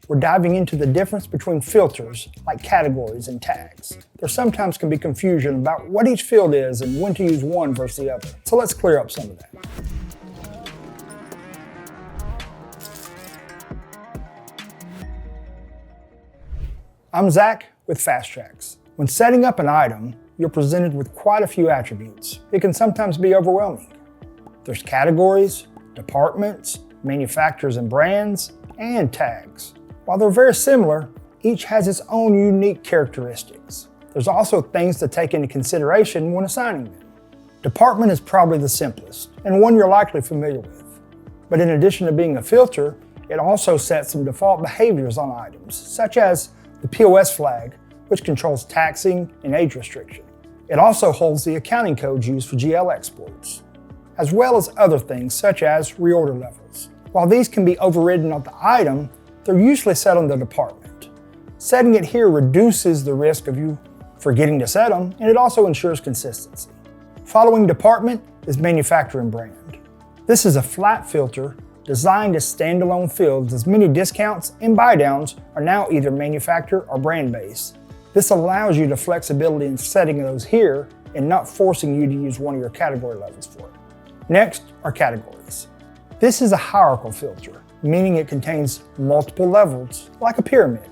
we're diving into the difference between filters like categories and tags. There sometimes can be confusion about what each field is and when to use one versus the other. So let's clear up some of that. I'm Zack with FTx. When setting up an item, you're presented with quite a few attributes. It can sometimes be overwhelming. There's categories, departments, manufacturers and brands, and tags. While they're very similar, each has its own unique characteristics. There's also things to take into consideration when assigning them. Department is probably the simplest, and one you're likely familiar with. But in addition to being a filter, it also sets some default behaviors on items, such as the POS flag, which controls taxing and age restriction. It also holds the accounting codes used for GL exports, as well as other things such as reorder levels. While these can be overridden on the item, they're usually set on the department. Setting it here reduces the risk of you forgetting to set them, and it also ensures consistency. Following department is manufacturer and brand. This is a flat filter designed as standalone fields, as many discounts and buy downs are now either manufacturer or brand based. This allows you the flexibility in setting those here and not forcing you to use one of your category levels for it. Next are categories. This is a hierarchical filter, meaning it contains multiple levels, like a pyramid.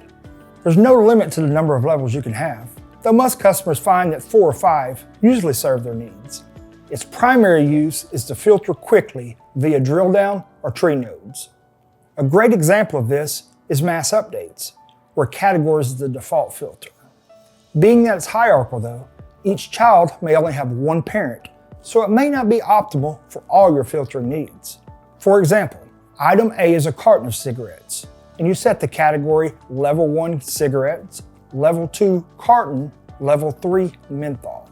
There's no limit to the number of levels you can have, though most customers find that 4 or 5 usually serve their needs. Its primary use is to filter quickly via drill down or tree nodes. A great example of this is mass updates, where categories is the default filter. Being that it's hierarchical though, each child may only have one parent, so it may not be optimal for all your filtering needs. For example, item A is a carton of cigarettes, and you set the category Level 1 cigarettes, Level 2 carton, Level 3 menthol.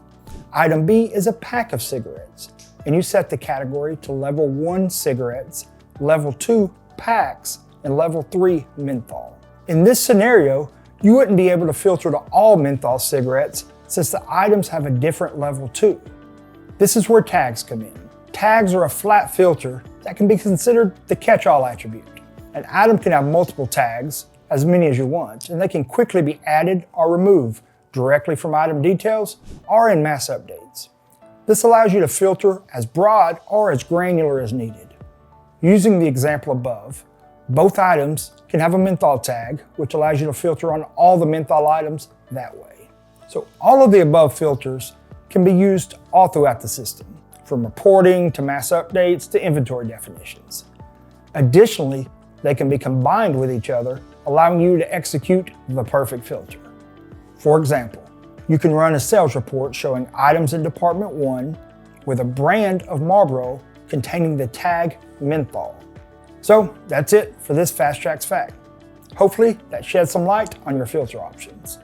Item B is a pack of cigarettes, and you set the category to Level 1 cigarettes, Level 2 packs, and Level 3 menthol. In this scenario, you wouldn't be able to filter to all menthol cigarettes since the items have a different Level 2. This is where tags come in. Tags are a flat filter that can be considered the catch-all attribute. An item can have multiple tags, as many as you want, and they can quickly be added or removed directly from item details or in mass updates. This allows you to filter as broad or as granular as needed. Using the example above, both items can have a menthol tag, which allows you to filter on all the menthol items that way. So all of the above filters can be used all throughout the system, from reporting to mass updates to inventory definitions. Additionally, they can be combined with each other, allowing you to execute the perfect filter. For example, you can run a sales report showing items in Department 1 with a brand of Marlboro containing the tag menthol. So that's it for this FTx fact. Hopefully that sheds some light on your filter options.